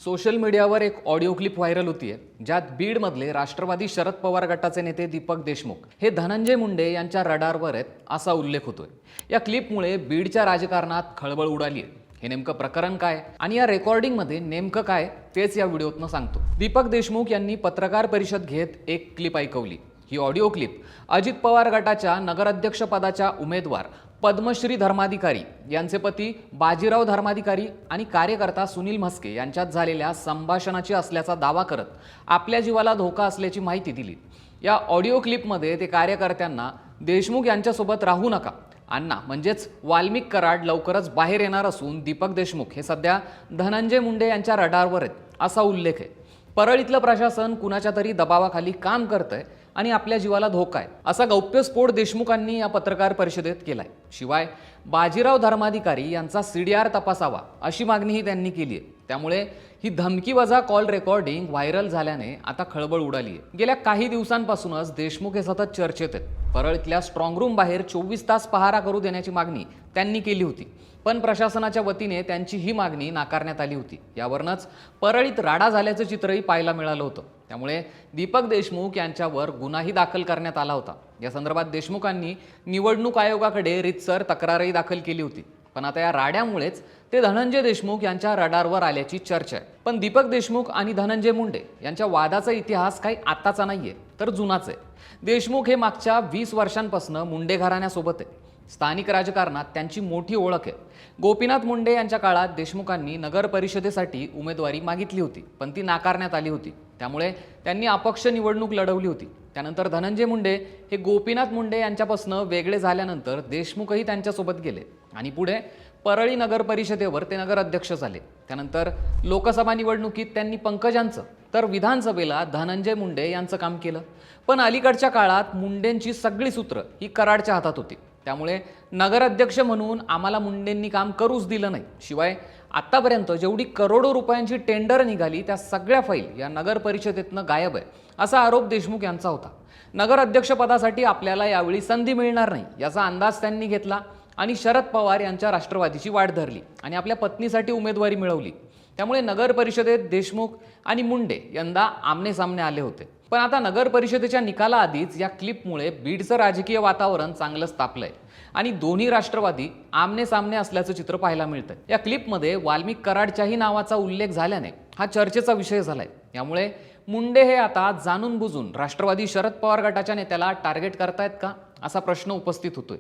Social मीडियावर एक audio clip viral होतीये ज्यात बीडमधले राष्ट्रवादी शरद पवार गटाचे नेते दीपक देशमुख हे धनंजय मुंडे यांच्या रडारवर आहेत असा उल्लेख होतोय। या क्लिपमुळे बीडच्या राजकारणात खळबळ उडाली आहे। हे नेमकं प्रकरण काय आणि या रेकॉर्डिंगमध्ये नेमकं काय तेच या व्हिडिओतनं सांगतो। दीपक देशमुख यांनी पत्रकार परिषद घेत एक क्लिप ऐकवली। ही ऑडिओ क्लिप अजित पवार गटाच्या नगराध्यक्षपदाच्या उमेदवार पद्मश्री धर्माधिकारी यांचे पती बाजीराव धर्माधिकारी आणि कार्यकर्ता सुनील म्हस्के यांच्यात झालेल्या संभाषणाची असल्याचा दावा करत आपल्या जीवाला धोका असल्याची माहिती दिली। या ऑडिओ क्लिपमध्ये ते कार्यकर्त्यांना देशमुख यांच्यासोबत राहू नका अण्णा म्हणजेच वाल्मिक कराड लवकरच बाहेर येणार असून दीपक देशमुख हे सध्या धनंजय मुंडे यांच्या रडारवर आहेत असा उल्लेख आहे। परळीतलं प्रशासन कुणाच्या तरी दबावाखाली काम करतंय आणि आपल्या जीवाला धोका आहे असा गौप्यस्फोट देशमुखांनी या पत्रकार परिषदेत केलाय। शिवाय बाजीराव धर्माधिकारी यांचा सीडीआर तपासावा अशी मागणीही त्यांनी केली आहे। त्यामुळे ही धमकीवजा कॉल रेकॉर्डिंग व्हायरल झाल्याने आता खळबळ उडाली आहे। गेल्या काही दिवसांपासूनच देशमुख हे सतत चर्चेत आहेत। परळीतल्या स्ट्रॉंग रूम बाहेर 24 तास पहारा करू देण्याची मागणी त्यांनी केली होती, पण प्रशासनाच्या वतीने त्यांची ही मागणी नाकारण्यात आली होती। यावरनच परळीत राडा झाल्याचं चित्रही पाहायला मिळालं होतं। त्यामुळे दीपक देशमुख यांच्यावर गुन्हाही दाखल करण्यात आला होता। या संदर्भात देशमुखांनी निवडणूक आयोगाकडे रितसर तक्रारही दाखल केली होती, पण आता या राड्यामुळेच ते धनंजय देशमुख यांच्या रडारवर आल्याची चर्चा आहे। पण दीपक देशमुख आणि धनंजय मुंडे यांच्या वादाचा इतिहास काही आताचा नाहीये तर जुनाच आहे। देशमुख हे मागच्या 20 वर्षांपासून मुंडे घराण्यासोबत आहे। स्थानिक राजकारणात त्यांची मोठी ओळख आहे। गोपीनाथ मुंडे यांच्या काळात देशमुखांनी नगर परिषदेसाठी उमेदवारी मागितली होती, पण ती नाकारण्यात आली होती। त्यामुळे त्यांनी अपक्ष निवडणूक लढवली होती। त्यानंतर धनंजय मुंडे हे गोपीनाथ मुंडे यांच्यापासून वेगळे झाल्यानंतर देशमुखही त्यांच्यासोबत गेले आणि पुढे परळी नगर परिषदेवर ते नगराध्यक्ष झाले। त्यानंतर लोकसभा निवडणुकीत त्यांनी पंकजांचं तर विधानसभेला धनंजय मुंडे यांचं काम केलं। पण अलीकडच्या काळात मुंडेंची सगळी सूत्र ही कराडच्या हातात होती। त्यामुळे नगराध्यक्ष म्हणून आम्हाला मुंडेंनी काम करूच दिलं नाही। शिवाय आतापर्यंत जेवढी करोडो रुपयांची टेंडर निघाली त्या सगळ्या फाईल या नगर परिषदेतनं गायब आहे असा आरोप देशमुख यांचा होता। नगराध्यक्षपदासाठी आपल्याला यावेळी संधी मिळणार नाही याचा अंदाज त्यांनी घेतला आणि शरद पवार यांच्या राष्ट्रवादीची वाट धरली आणि आपल्या पत्नीसाठी उमेदवारी मिळवली। त्यामुळे नगर परिषदेत देशमुख आणि मुंडे यंदा आमने सामने आले होते। पण आता नगर परिषदेच्या निकालाआधीच या क्लिपमुळे बीडचं राजकीय वातावरण चांगलंच तापलंय आणि दोन्ही राष्ट्रवादी आमने सामने असल्याचं चित्र पाहायला मिळतंय। या क्लिपमध्ये वाल्मिक कराडच्याही नावाचा उल्लेख झाल्याने हा चर्चेचा विषय झालाय। यामुळे मुंडे हे आता जाणून बुजून राष्ट्रवादी शरद पवार गटाच्या नेत्याला टार्गेट करतायत का असा प्रश्न उपस्थित होतोय।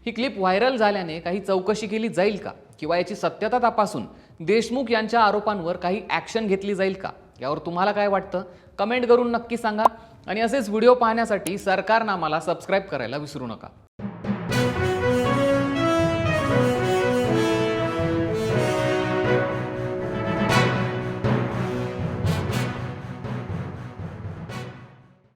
ही क्लिप व्हायरल झाल्याने काही चौकशी केली जाईल का किंवा याची सत्यता तपासून देशमुख यांच्या आरोपांवर काही ॲक्शन घेतली जाईल का यावर तुम्हाला काय वाटतं कमेंट करून नक्की सांगा आणि असेच व्हिडिओ पाहण्यासाठी सरकारनामाला सबस्क्राईब करायला विसरू नका।